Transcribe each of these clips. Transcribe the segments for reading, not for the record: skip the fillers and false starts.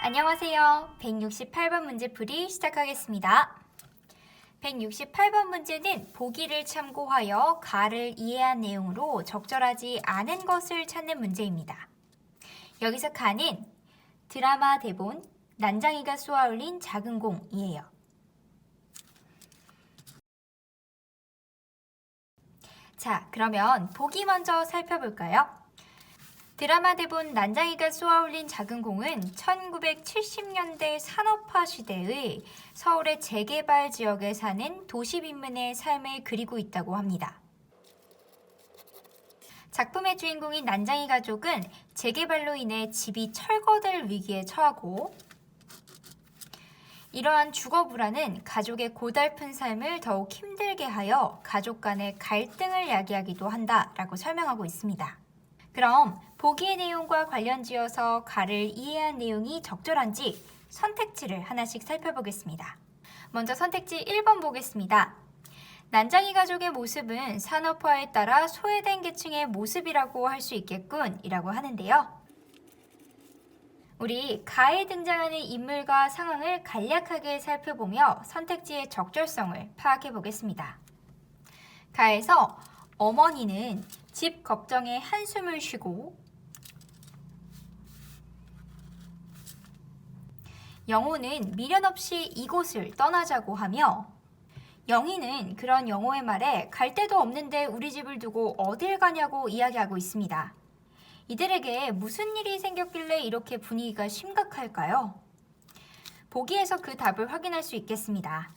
안녕하세요. 168번 문제풀이 시작하겠습니다. 168번 문제는 보기를 참고하여 가를 이해한 내용으로 적절하지 않은 것을 찾는 문제입니다. 여기서 가는 드라마 대본, 난장이가 쏘아올린 작은 공이에요. 자, 그러면 보기 먼저 살펴볼까요? 드라마 대본 난장이가 쏘아올린 작은 공은 1970년대 산업화 시대의 서울의 재개발 지역에 사는 도시빈민의 삶을 그리고 있다고 합니다. 작품의 주인공인 난장이 가족은 재개발로 인해 집이 철거될 위기에 처하고 이러한 주거 불안은 가족의 고달픈 삶을 더욱 힘들게 하여 가족 간의 갈등을 야기하기도 한다라고 설명하고 있습니다. 그럼 보기의 내용과 관련지어서 가를 이해한 내용이 적절한지 선택지를 하나씩 살펴보겠습니다. 먼저 선택지 1번 보겠습니다. 난장이 가족의 모습은 산업화에 따라 소외된 계층의 모습이라고 할 수 있겠군 이라고 하는데요. 우리 가에 등장하는 인물과 상황을 간략하게 살펴보며 선택지의 적절성을 파악해 보겠습니다. 가에서 어머니는 집 걱정에 한숨을 쉬고 영호는 미련 없이 이곳을 떠나자고 하며 영희는 그런 영호의 말에 갈 데도 없는데 우리 집을 두고 어딜 가냐고 이야기하고 있습니다. 이들에게 무슨 일이 생겼길래 이렇게 분위기가 심각할까요? 보기에서 그 답을 확인할 수 있겠습니다.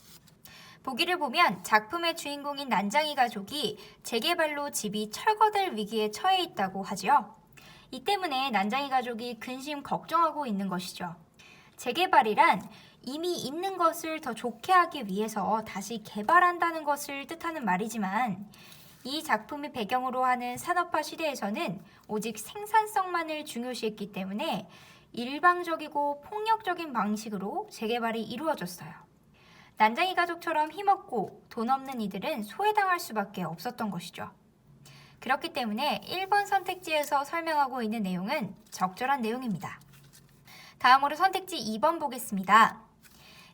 보기를 보면 작품의 주인공인 난장이 가족이 재개발로 집이 철거될 위기에 처해 있다고 하지요. 이 때문에 난장이 가족이 근심 걱정하고 있는 것이죠. 재개발이란 이미 있는 것을 더 좋게 하기 위해서 다시 개발한다는 것을 뜻하는 말이지만 이 작품의 배경으로 하는 산업화 시대에서는 오직 생산성만을 중요시했기 때문에 일방적이고 폭력적인 방식으로 재개발이 이루어졌어요. 난장이 가족처럼 힘없고 돈 없는 이들은 소외당할 수밖에 없었던 것이죠. 그렇기 때문에 1번 선택지에서 설명하고 있는 내용은 적절한 내용입니다. 다음으로 선택지 2번 보겠습니다.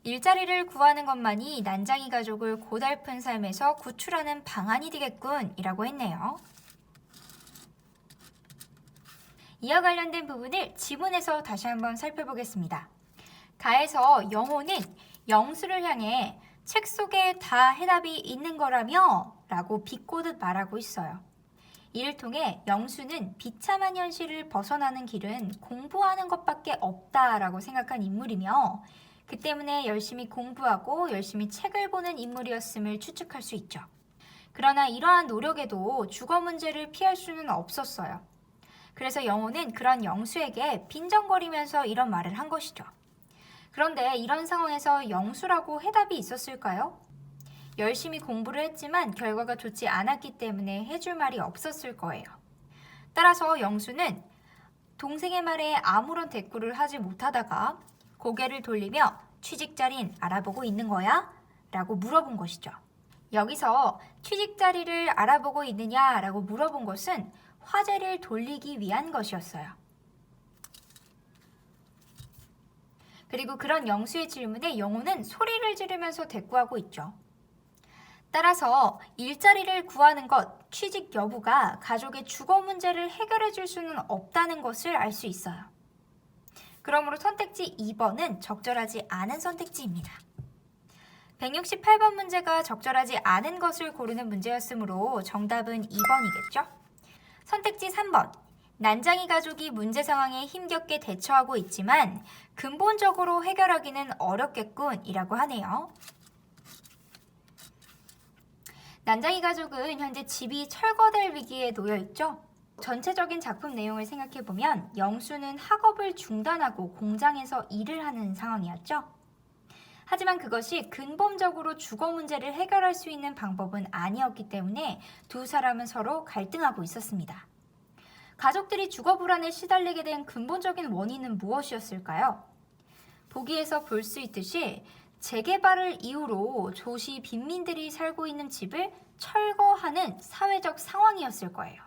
일자리를 구하는 것만이 난장이 가족을 고달픈 삶에서 구출하는 방안이 되겠군 이라고 했네요. 이와 관련된 부분을 지문에서 다시 한번 살펴보겠습니다. 가에서 영호는 영수를 향해 책 속에 다 해답이 있는 거라며 라고 비꼬듯 말하고 있어요. 이를 통해 영수는 비참한 현실을 벗어나는 길은 공부하는 것밖에 없다라고 생각한 인물이며 그 때문에 열심히 공부하고 열심히 책을 보는 인물이었음을 추측할 수 있죠. 그러나 이러한 노력에도 주거 문제를 피할 수는 없었어요. 그래서 영호는 그런 영수에게 빈정거리면서 이런 말을 한 것이죠. 그런데 이런 상황에서 영수라고 해답이 있었을까요? 열심히 공부를 했지만 결과가 좋지 않았기 때문에 해줄 말이 없었을 거예요. 따라서 영수는 동생의 말에 아무런 대꾸를 하지 못하다가 고개를 돌리며 취직 자리는 알아보고 있는 거야? 라고 물어본 것이죠. 여기서 취직 자리를 알아보고 있느냐 라고 물어본 것은 화제를 돌리기 위한 것이었어요. 그리고 그런 영수의 질문에 영호는 소리를 지르면서 대꾸하고 있죠. 따라서 일자리를 구하는 것, 취직 여부가 가족의 주거 문제를 해결해 줄 수는 없다는 것을 알 수 있어요. 그러므로 선택지 2번은 적절하지 않은 선택지입니다. 168번 문제가 적절하지 않은 것을 고르는 문제였으므로 정답은 2번이겠죠? 선택지 3번. 난장이 가족이 문제 상황에 힘겹게 대처하고 있지만 근본적으로 해결하기는 어렵겠군 이라고 하네요. 난장이 가족은 현재 집이 철거될 위기에 놓여 있죠. 전체적인 작품 내용을 생각해보면 영수는 학업을 중단하고 공장에서 일을 하는 상황이었죠. 하지만 그것이 근본적으로 주거 문제를 해결할 수 있는 방법은 아니었기 때문에 두 사람은 서로 갈등하고 있었습니다. 가족들이 주거 불안에 시달리게 된 근본적인 원인은 무엇이었을까요? 보기에서 볼 수 있듯이 재개발을 이유로 도시 빈민들이 살고 있는 집을 철거하는 사회적 상황이었을 거예요.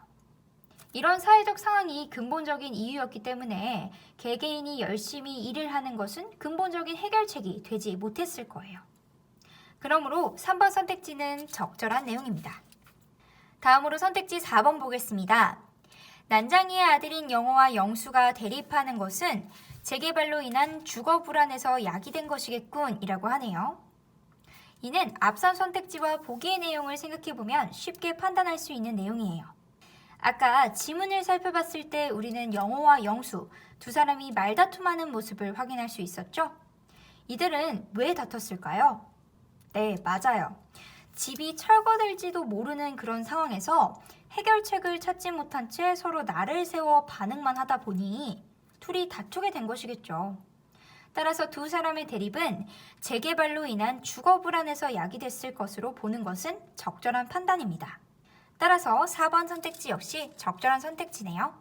이런 사회적 상황이 근본적인 이유였기 때문에 개개인이 열심히 일을 하는 것은 근본적인 해결책이 되지 못했을 거예요. 그러므로 3번 선택지는 적절한 내용입니다. 다음으로 선택지 4번 보겠습니다. 난장이의 아들인 영호와 영수가 대립하는 것은 재개발로 인한 주거 불안에서 야기된 것이겠군 이라고 하네요. 이는 앞선 선택지와 보기의 내용을 생각해보면 쉽게 판단할 수 있는 내용이에요. 아까 지문을 살펴봤을 때 우리는 영호와 영수 두 사람이 말다툼하는 모습을 확인할 수 있었죠? 이들은 왜 다퉜을까요? 네, 맞아요. 집이 철거될지도 모르는 그런 상황에서 해결책을 찾지 못한 채 서로 날을 세워 반응만 하다 보니 둘이 다투게 된 것이겠죠. 따라서 두 사람의 대립은 재개발로 인한 주거 불안에서 야기됐을 것으로 보는 것은 적절한 판단입니다. 따라서 4번 선택지 역시 적절한 선택지네요.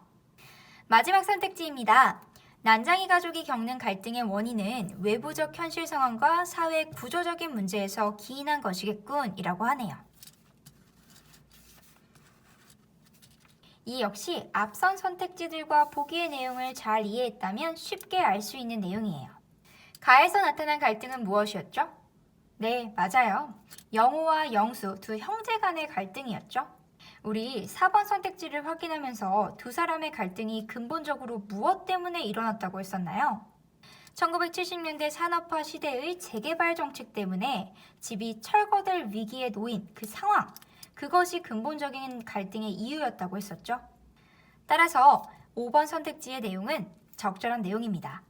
마지막 선택지입니다. 난장이 가족이 겪는 갈등의 원인은 외부적 현실 상황과 사회 구조적인 문제에서 기인한 것이겠군 이라고 하네요. 이 역시 앞선 선택지들과 보기의 내용을 잘 이해했다면 쉽게 알 수 있는 내용이에요. 가에서 나타난 갈등은 무엇이었죠? 네, 맞아요. 영호와 영수 두 형제 간의 갈등이었죠. 우리 4번 선택지를 확인하면서 두 사람의 갈등이 근본적으로 무엇 때문에 일어났다고 했었나요? 1970년대 산업화 시대의 재개발 정책 때문에 집이 철거될 위기에 놓인 그 상황, 그것이 근본적인 갈등의 이유였다고 했었죠. 따라서 5번 선택지의 내용은 적절한 내용입니다.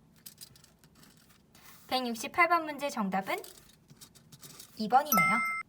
168번 문제 정답은 2번이네요.